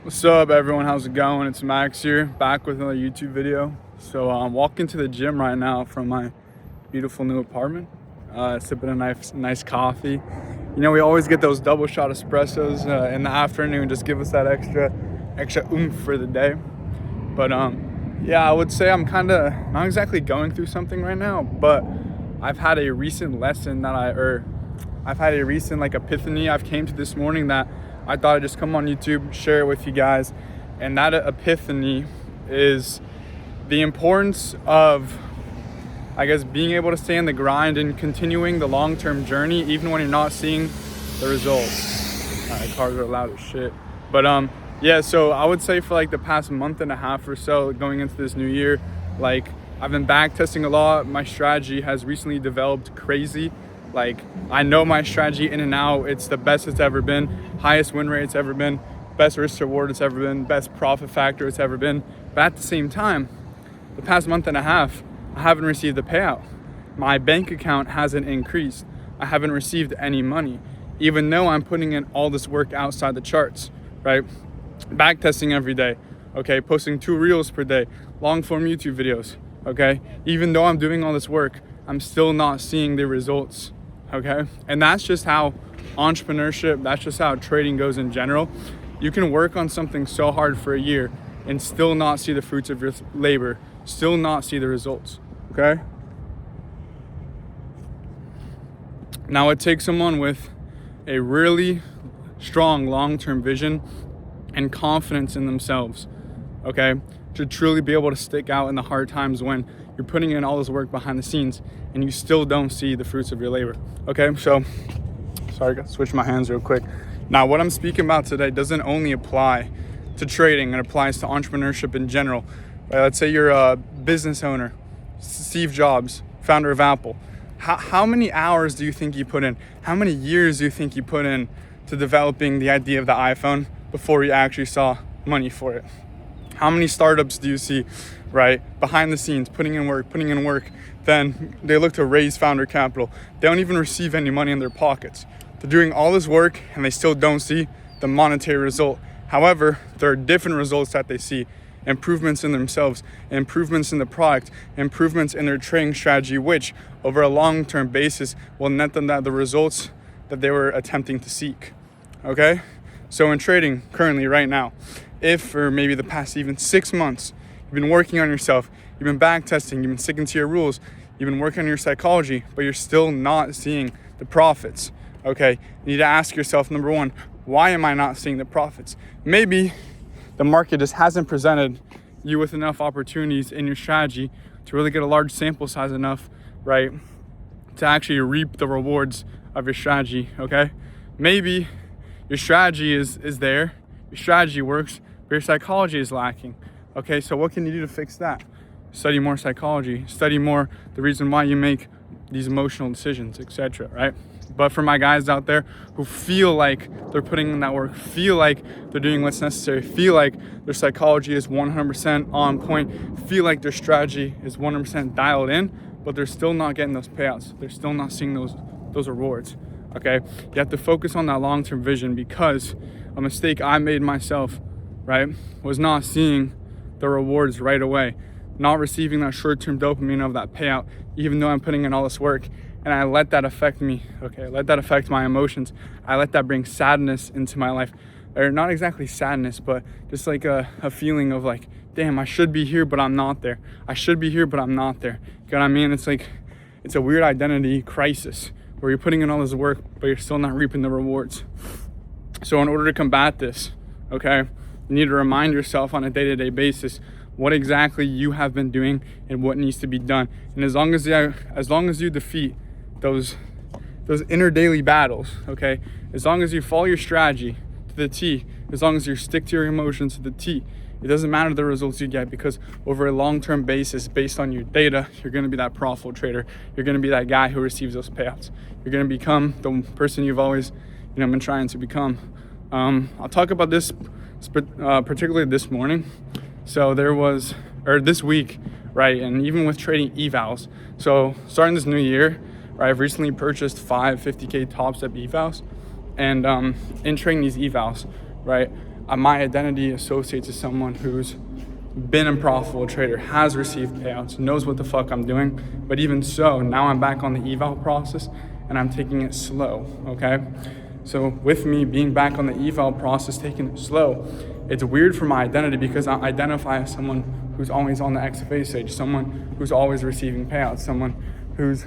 What's up, everyone? How's it going? It's Max here, back with another YouTube video. So I'm walking to the gym right now from my beautiful new apartment, sipping a nice coffee. You know, we always get those double shot espressos in the afternoon, just give us that extra oomph for the day. But yeah, I would say I'm kind of not exactly going through something right now, but I've had a recent lesson I've had a recent epiphany I've came to this morning that I thought I'd just come on YouTube, share it with you guys. And that epiphany is the importance of, I guess, being able to stay in the grind and continuing the long-term journey even when you're not seeing the results. Cars are loud as shit. But yeah, so I would say for the past month and a half or so going into this new year, I've been back testing a lot. My strategy has recently developed crazy. I know my strategy in and out. It's the best it's ever been, highest win rate it's ever been, best risk to reward it's ever been, best profit factor it's ever been. But at the same time, the past month and a half, I haven't received the payout. My bank account hasn't increased. I haven't received any money, even though I'm putting in all this work outside the charts, right? Back testing every day, okay? Posting 2 reels per day, long form YouTube videos, okay? Even though I'm doing all this work, I'm still not seeing the results. Okay, and that's just how entrepreneurship, that's just how trading goes in general. You can work on something so hard for a year and still not see the fruits of your labor, still not see the results. Okay, now it takes someone with a really strong long-term vision and confidence in themselves, okay, to truly be able to stick out in the hard times when you're putting in all this work behind the scenes and you still don't see the fruits of your labor. Okay, so sorry, I gotta switch my hands real quick. Now, what I'm speaking about today doesn't only apply to trading, it applies to entrepreneurship in general. Right? Let's say you're a business owner, Steve Jobs, founder of Apple. How many hours do you think you put in? How many years do you think you put in to developing the idea of the iPhone before you actually saw money for it? How many startups do you see, right, behind the scenes, putting in work, then they look to raise founder capital. They don't even receive any money in their pockets. They're doing all this work and they still don't see the monetary result. However, there are different results that they see. Improvements in themselves, improvements in the product, improvements in their trading strategy, which over a long-term basis will net them the results that they were attempting to seek, okay? So in trading currently right now, if for maybe the past even 6 months, you've been working on yourself, you've been back testing, you've been sticking to your rules, you've been working on your psychology, but you're still not seeing the profits, okay? You need to ask yourself, number one, why am I not seeing the profits? Maybe the market just hasn't presented you with enough opportunities in your strategy to really get a large sample size enough, right, to actually reap the rewards of your strategy, okay? Maybe your strategy is there, your strategy works, but your psychology is lacking. Okay, so what can you do to fix that? Study more psychology, study more the reason why you make these emotional decisions, etc., right? But for my guys out there who feel like they're putting in that work, feel like they're doing what's necessary, feel like their psychology is 100% on point, feel like their strategy is 100% dialed in, but they're still not getting those payouts. They're still not seeing those rewards, okay? You have to focus on that long-term vision, because a mistake I made myself, right, was not seeing the rewards right away, not receiving that short-term dopamine of that payout, even though I'm putting in all this work. And I let that affect me, okay? I let that affect my emotions. I let that bring sadness into my life. Or not exactly sadness, but just a feeling of damn, I should be here, but I'm not there. I should be here, but I'm not there. You know what I mean? It's it's a weird identity crisis where you're putting in all this work, but you're still not reaping the rewards. So in order to combat this, okay, you need to remind yourself on a day-to-day basis what exactly you have been doing and what needs to be done. And as long as you defeat those inner daily battles, okay, as long as you follow your strategy to the T, as long as you stick to your emotions to the T, it doesn't matter the results you get, because over a long-term basis, based on your data, you're going to be that profitable trader. You're going to be that guy who receives those payouts. You're going to become the person you've always been trying to become. I'll talk about this particularly this morning. So this week, right, and even with trading evals. So starting this new year, right, I've recently purchased 5 50K top step evals, and in trading these evals, right, my identity associates to someone who's been a profitable trader, has received payouts, knows what the fuck I'm doing. But even so, now I'm back on the eval process and I'm taking it slow, okay? So with me being back on the eval process, taking it slow, it's weird for my identity because I identify as someone who's always on the XFA stage, someone who's always receiving payouts, someone who's,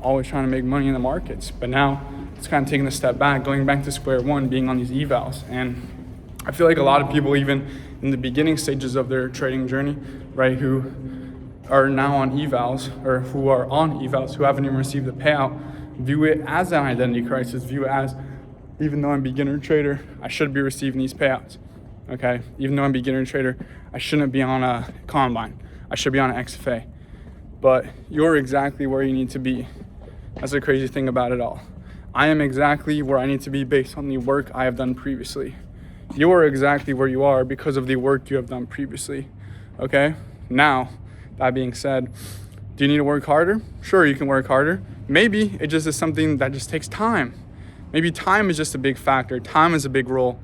always trying to make money in the markets. But now it's kind of taking a step back, going back to square one, being on these evals. And I feel like a lot of people, even in the beginning stages of their trading journey, right, who are now on evals or who are on evals, who haven't even received a payout, view it as an identity crisis, view it as, even though I'm a beginner trader, I should be receiving these payouts, okay? Even though I'm a beginner trader, I shouldn't be on a combine. I should be on an XFA. But you're exactly where you need to be. That's the crazy thing about it all. I am exactly where I need to be based on the work I have done previously. You are exactly where you are because of the work you have done previously, okay? Now, that being said, do you need to work harder? Sure, you can work harder. Maybe it just is something that just takes time. Maybe time is just a big factor. Time is a big role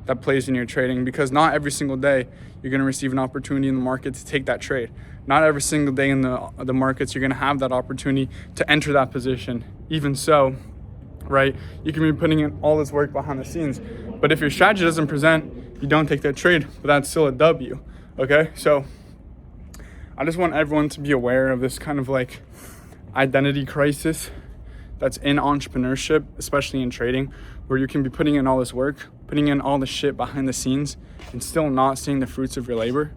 that plays in your trading because not every single day you're gonna receive an opportunity in the market to take that trade. Not every single day in the markets you're gonna have that opportunity to enter that position. Even so, right, you can be putting in all this work behind the scenes, but if your strategy doesn't present, you don't take that trade, but that's still a W, okay? So I just want everyone to be aware of this kind of like identity crisis that's in entrepreneurship, especially in trading, where you can be putting in all this work, putting in all the shit behind the scenes and still not seeing the fruits of your labor.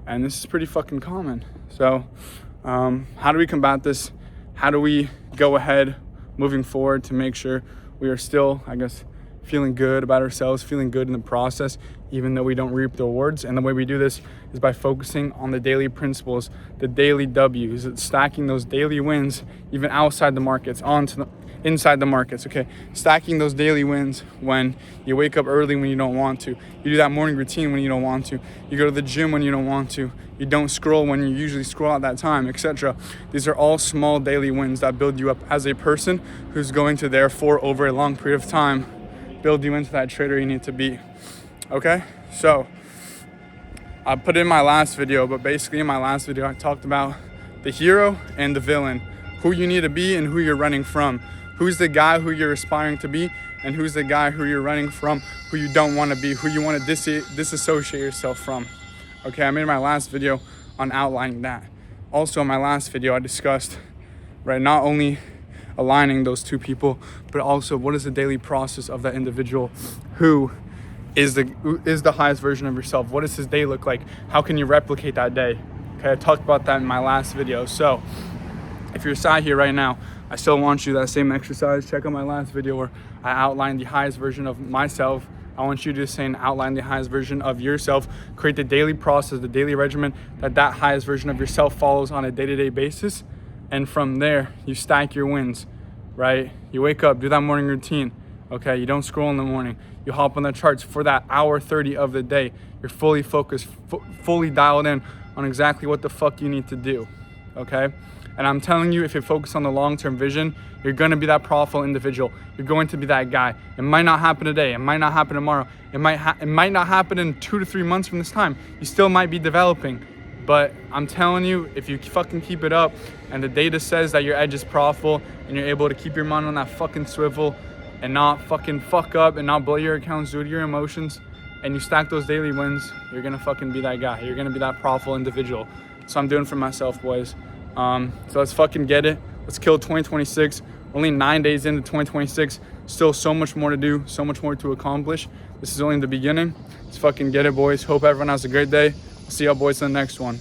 And this is pretty fucking common. So how do we combat this? How do we go ahead moving forward to make sure we are still, feeling good about ourselves, feeling good in the process, even though we don't reap the rewards? And the way we do this is by focusing on the daily principles, the daily W's, stacking those daily wins, even outside the markets, inside the markets, okay? Stacking those daily wins when you wake up early when you don't want to. You do that morning routine when you don't want to. You go to the gym when you don't want to. You don't scroll when you usually scroll at that time, etc. These are all small daily wins that build you up as a person who's going to therefore, over a long period of time, build you into that trader you need to be, okay? So I put it in my last video, but basically in my last video, I talked about the hero and the villain, who you need to be and who you're running from. Who's the guy who you're aspiring to be and who's the guy who you're running from, who you don't want to be, who you want to disassociate yourself from. Okay, I made my last video on outlining that. Also in my last video, I discussed, right, not only aligning those two people, but also what is the daily process of that individual who is the highest version of yourself. What does his day look like? How can you replicate that day? Okay, I talked about that in my last video. So if you're sat here right now, I still want you that same exercise. Check out my last video where I outlined the highest version of myself. I want you to say and outline the highest version of yourself. Create the daily process, the daily regimen that highest version of yourself follows on a day-to-day basis. And from there, you stack your wins, right? You wake up, do that morning routine, okay? You don't scroll in the morning. You hop on the charts for that hour 30 of the day. You're fully focused, fully dialed in on exactly what the fuck you need to do, okay? And I'm telling you, if you focus on the long-term vision, you're gonna be that profitable individual. You're going to be that guy. It might not happen today. It might not happen tomorrow. It might not happen in 2 to 3 months from this time. You still might be developing. But I'm telling you, if you fucking keep it up and the data says that your edge is profitable and you're able to keep your mind on that fucking swivel and not fucking fuck up and not blow your accounts due to your emotions, and you stack those daily wins, you're gonna fucking be that guy. You're gonna be that profitable individual. So I'm doing it for myself, boys. So let's fucking get it. Let's kill 2026. Only 9 days into 2026. Still so much more to do, so much more to accomplish. This is only the beginning. Let's fucking get it, boys. Hope everyone has a great day. See y'all boys in the next one.